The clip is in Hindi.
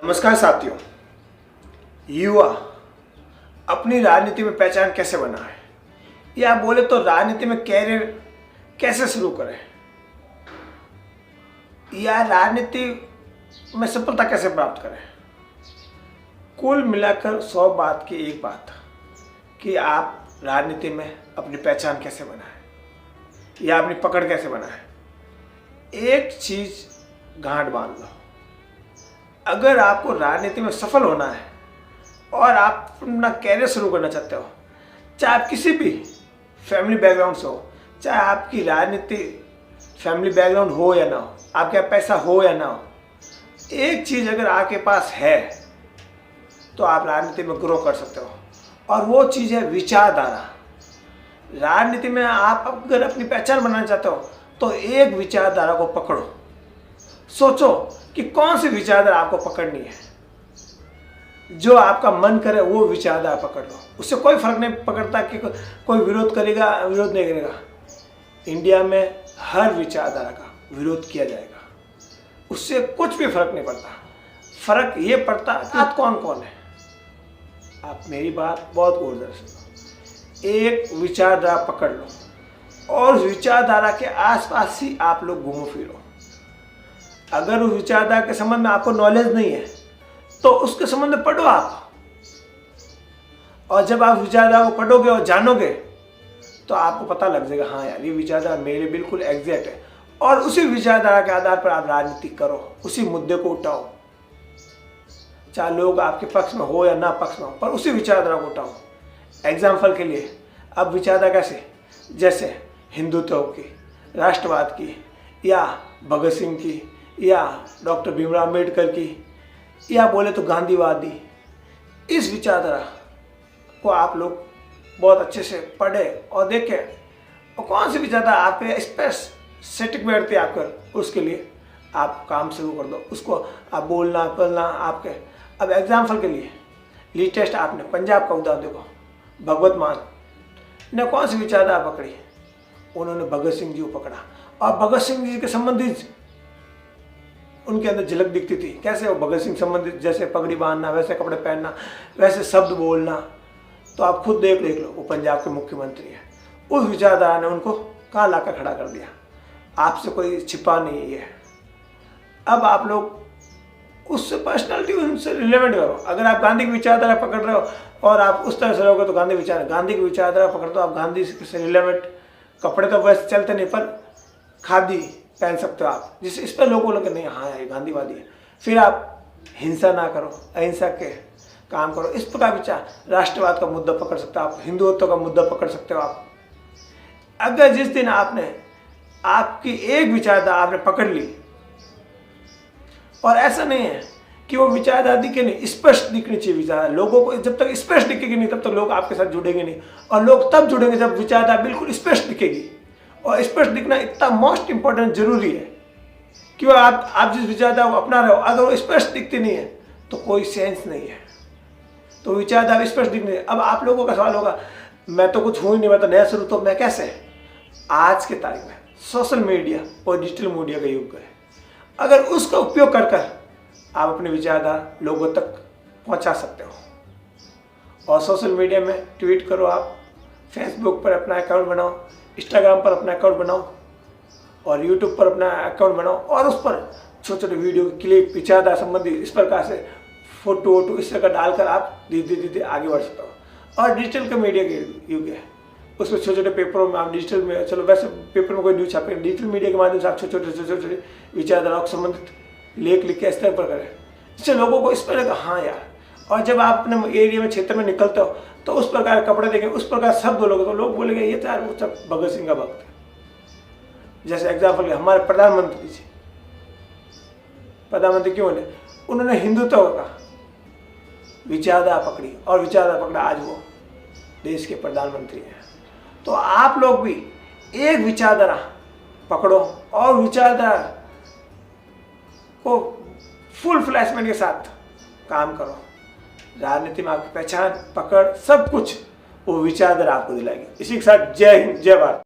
नमस्कार साथियों। युवा अपनी राजनीति में पहचान कैसे बनाए, या बोले तो राजनीति में कैरियर कैसे शुरू करें, या राजनीति में सफलता कैसे प्राप्त करें। कुल मिलाकर 100 बात की एक बात कि आप राजनीति में अपनी पहचान कैसे बनाएं या अपनी पकड़ कैसे बनाएं। एक चीज गांठ बांध लो, अगर आपको राजनीति में सफल होना है और आप अपना कैरियर शुरू करना चाहते हो, चाहे आप किसी भी फैमिली बैकग्राउंड से हो, चाहे आपकी राजनीति फैमिली बैकग्राउंड हो या ना हो, आपके पास पैसा हो या ना हो, एक चीज़ अगर आपके पास है तो आप राजनीति में ग्रो कर सकते हो, और वो चीज़ है विचारधारा। राजनीति में आप अगर अपनी पहचान बनाना चाहते हो तो एक विचारधारा को पकड़ो। सोचो कि कौन सी विचारधारा आपको पकड़नी है, जो आपका मन करे वो विचारधारा पकड़ लो। उससे कोई फर्क नहीं पकड़ता कि कोई विरोध करेगा विरोध नहीं करेगा। इंडिया में हर विचारधारा का विरोध किया जाएगा, उससे कुछ भी फर्क नहीं पड़ता। फर्क ये पड़ता कि आप कौन कौन है। आप मेरी बात बहुत गौर से सुनो। एक विचारधारा पकड़ लो और उस विचारधारा के आसपास ही आप लोग घूमो फिरो। अगर उस विचारधारा के संबंध में आपको नॉलेज नहीं है तो उसके संबंध में पढ़ो आप, और जब आप विचारधारा को पढ़ोगे और जानोगे तो आपको पता लग जाएगा, हाँ यार ये विचारधारा मेरे बिल्कुल एग्जैक्ट है। और उसी विचारधारा के आधार पर आप राजनीति करो, उसी मुद्दे को उठाओ, चाहे लोग आपके पक्ष में हो या ना पक्ष में हो, पर उसी विचारधारा को उठाओ। एग्जाम्पल के लिए अब विचारधारा कैसे, जैसे हिंदुत्व की, राष्ट्रवाद की, या भगत सिंह की, या डॉक्टर भीमराव अम्बेडकर की, या बोले तो गांधीवादी। इस विचारधारा को आप लोग बहुत अच्छे से पढ़े और देखें, और कौन सी विचारधारा आप पे स्पेसिफिक बैठती है आपका, उसके लिए आप काम शुरू कर दो। उसको आप बोलना पढ़ना आपके। अब एग्जाम्पल के लिए लेटेस्ट आपने पंजाब का उदाहरण देखो। भगवत मान ने कौन सी विचारधारा पकड़ी, उन्होंने भगत सिंह जी को पकड़ा, और भगत सिंह जी के संबंधित उनके अंदर झलक दिखती थी। कैसे वो भगत सिंह संबंधित, जैसे पगड़ी बांधना, वैसे कपड़े पहनना, वैसे शब्द बोलना। तो आप खुद देख लो, वो पंजाब के मुख्यमंत्री है। उस विचारधारा ने उनको कहाँ लाकर खड़ा कर दिया। आपसे कोई छिपा नहीं है। अब आप लोग उससे पर्सनैलिटी उनसे रिलेवेंट करो। अगर आप गांधी की विचारधारा पकड़ रहे हो और आप उस तरह से रहोगे तो गांधी की विचारधारा पकड़ दो। आप गांधी से रिलेवेंट कपड़े तो वैसे चलते नहीं, पर खादी पहन सकते हो आप, जिससे इस पर लोगों को लगे नहीं हाँ ये गांधीवादी है। फिर आप हिंसा ना करो, अहिंसा के काम करो। इस प्रकार विचार, राष्ट्रवाद का मुद्दा पकड़ सकते हो आप, हिंदुत्व का मुद्दा पकड़ सकते हो आप। अगर जिस दिन आपने आपकी एक विचारधारा आपने पकड़ ली, और ऐसा नहीं है कि वो विचारधारा दिखे नहीं, स्पष्ट दिखनी चाहिए विचारधारा। लोगों को जब तक स्पष्ट दिखेगी नहीं तब तक लोग आपके साथ जुड़ेंगे नहीं, और लोग तब जुड़ेंगे जब विचारधारा बिल्कुल स्पष्ट दिखेगी। और स्पष्ट दिखना इतना मोस्ट इंपॉर्टेंट जरूरी है कि आप जिस विचारधारा को अपना रहे हो, अगर वो स्पष्ट दिखती नहीं है तो कोई सेंस नहीं है। तो विचारधारा स्पष्ट दिखनी है। अब आप लोगों का सवाल होगा, मैं तो कुछ हूँ ही नहीं, मैं तो नया शुरू, तो मैं कैसे। आज के तारीख में सोशल मीडिया और डिजिटल मीडिया का युग है। अगर उसका उपयोग कर आप अपनी विचारधारा लोगों तक पहुँचा सकते हो। और सोशल मीडिया में ट्वीट करो, आप फेसबुक पर अपना अकाउंट बनाओ, इंस्टाग्राम पर अपना अकाउंट बनाओ, और यूट्यूब पर अपना अकाउंट बनाओ, और उस पर छोटे छोटे वीडियो क्लिप विचारधारा संबंधी इस प्रकार से फोटो वोटो इस तरह का डालकर आप धीरे धीरे आगे बढ़ सकते हो। और डिजिटल का मीडिया के युग है, उसमें छोटे छोटे पेपरों में आप डिजिटल में, चलो वैसे पेपर में कोई न्यूज छापे, डिजिटल मीडिया के माध्यम से आप छोटे छोटे विचारधाराओं से संबंधित लेख लिख के इस तरह पर करें, इससे लोगों को इस पर लगा हाँ यार। और जब आप अपने एरिया में क्षेत्र में निकलते हो तो उस प्रकार कपड़े देखें, उस प्रकार शब्द बोलोगे तो लोग बोलेंगे ये तो यार वो सब भगत सिंह का भक्त है। जैसे एग्जाम्पल हमारे प्रधानमंत्री जी, प्रधानमंत्री क्यों बने, उन्होंने हिंदुत्व का विचारधारा पकड़ी, और विचारधारा पकड़ा, आज वो देश के प्रधानमंत्री हैं। तो आप लोग भी एक विचारधारा पकड़ो और विचारधारा को फुल फ्लैशमेंट के साथ काम करो। राजनीति में आपकी पहचान, पकड़, सब कुछ वो विचारधारा आपको दिलाएगी। इसी के साथ जय हिंद, जय भारत।